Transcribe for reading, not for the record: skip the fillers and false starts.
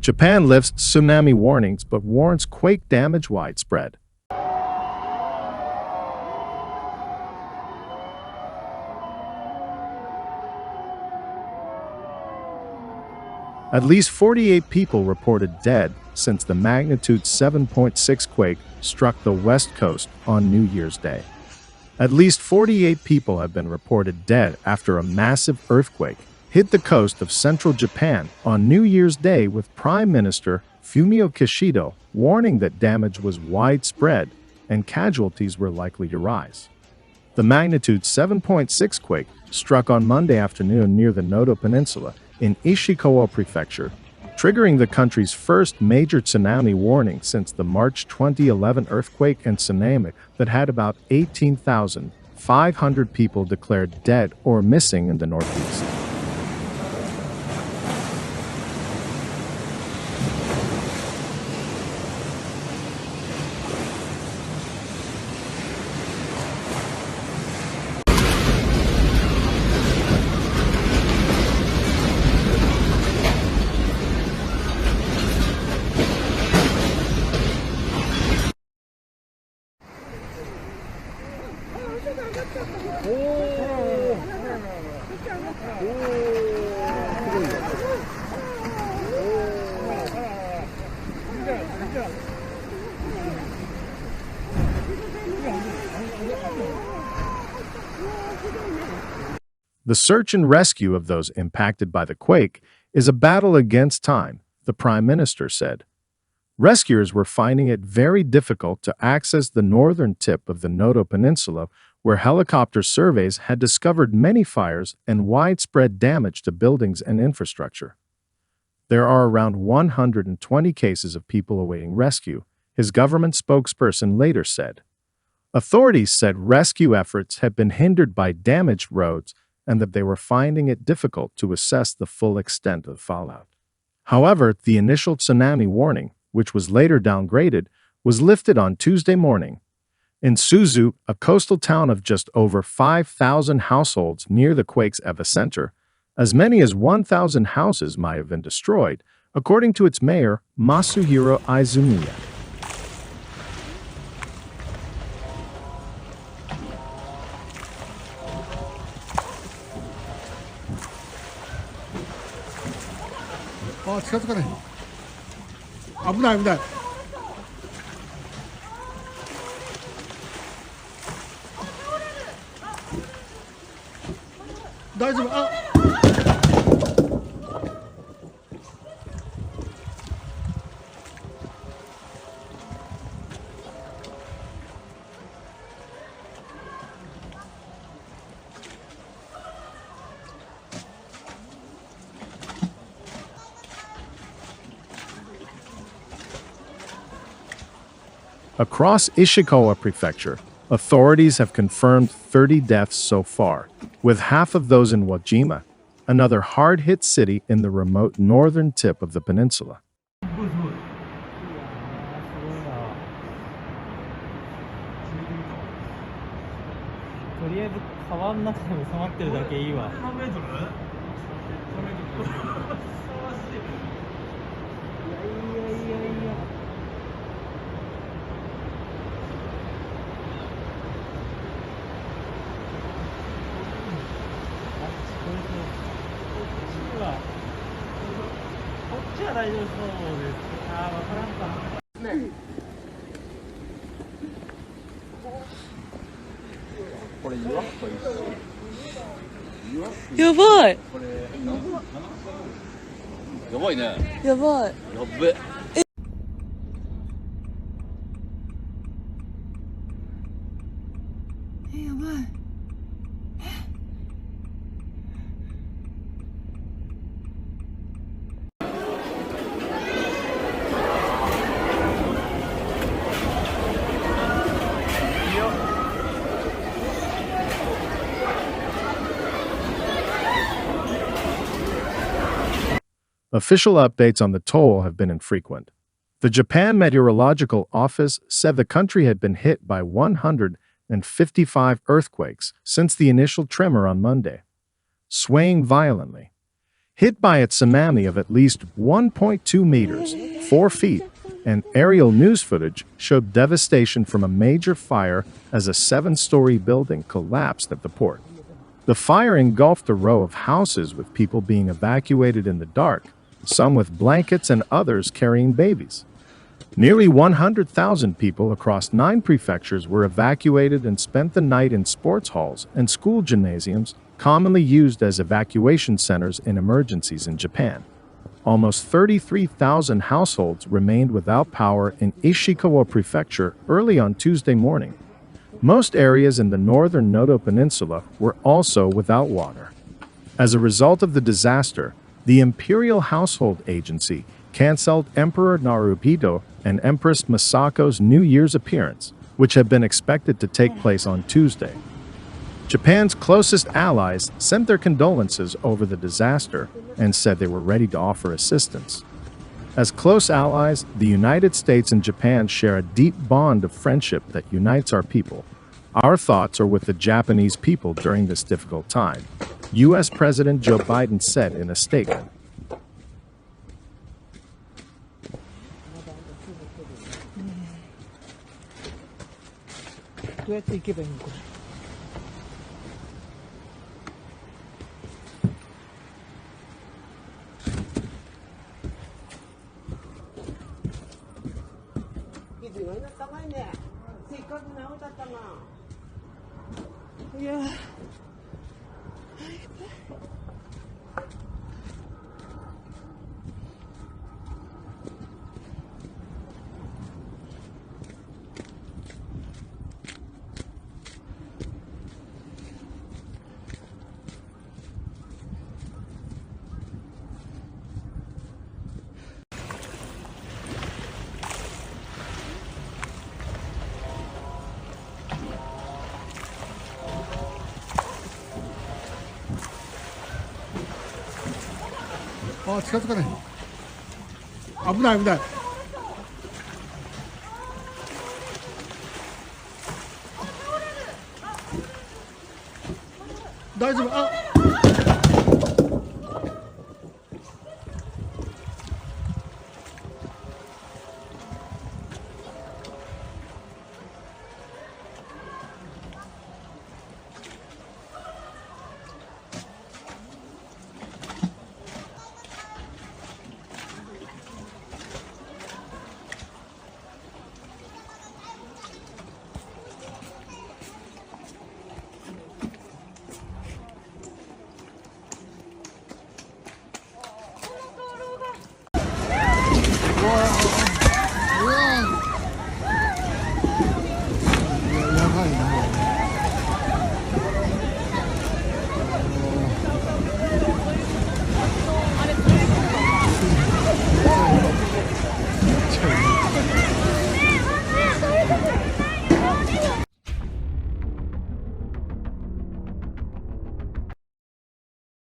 Japan lifts tsunami warnings but warns quake damage widespread. At least 48 people reported dead since the magnitude 7.6 quake struck the West Coast on New Year's Day. At least 48 people have been reported dead after a massive earthquake hit the coast of central Japan on New Year's Day, with Prime Minister Fumio Kishida warning that damage was widespread and casualties were likely to rise. The magnitude 7.6 quake struck on Monday afternoon near the Noto Peninsula in Ishikawa Prefecture, triggering the country's first major tsunami warning since the March 2011 earthquake and tsunami that had about 18,500 people declared dead or missing in the Northeast. The search and rescue of those impacted by the quake is a battle against time, the Prime Minister said. Rescuers were finding it very difficult to access the northern tip of the Noto Peninsula, where helicopter surveys had discovered many fires and widespread damage to buildings and infrastructure. There are around 120 cases of people awaiting rescue, his government spokesperson later said. Authorities said rescue efforts had been hindered by damaged roads and that they were finding it difficult to assess the full extent of fallout. However, the initial tsunami warning, which was later downgraded, was lifted on Tuesday morning. In Suzu, a coastal town of just over 5,000 households near the quake's epicenter, as many as 1,000 houses might have been destroyed, according to its mayor, Masahiro Izumiya. 아, 近づかない。危ない危ない。大丈夫。あ。Across Ishikawa Prefecture, authorities have confirmed 30 deaths so far, with half of those in Wajima, another hard-hit city in the remote northern tip of the peninsula. 야바이. 야바이네. 야바이. 야배. 야바이. Official updates on the toll have been infrequent. The Japan Meteorological Office said the country had been hit by 155 earthquakes since the initial tremor on Monday, swaying violently. Hit by a tsunami of at least 1.2 meters, 4 feet, and aerial news footage showed devastation from a major fire as a 7-story building collapsed at the port. The fire engulfed a row of houses with people being evacuated in the dark, some with blankets and others carrying babies. Nearly 100,000 people across 9 prefectures were evacuated and spent the night in sports halls and school gymnasiums, commonly used as evacuation centers in emergencies in Japan. Almost 33,000 households remained without power in Ishikawa Prefecture early on Tuesday morning. Most areas in the northern Noto Peninsula were also without water. As a result of the disaster, the Imperial Household Agency canceled Emperor Naruhito and Empress Masako's New Year's appearance, which had been expected to take place on Tuesday. Japan's closest allies sent their condolences over the disaster and said they were ready to offer assistance. As close allies, the United States and Japan share a deep bond of friendship that unites our people. Our thoughts are with the Japanese people during this difficult time, U.S. President Joe Biden said in a statement. 아, 近づかない。危ない危ない。大丈夫。あ、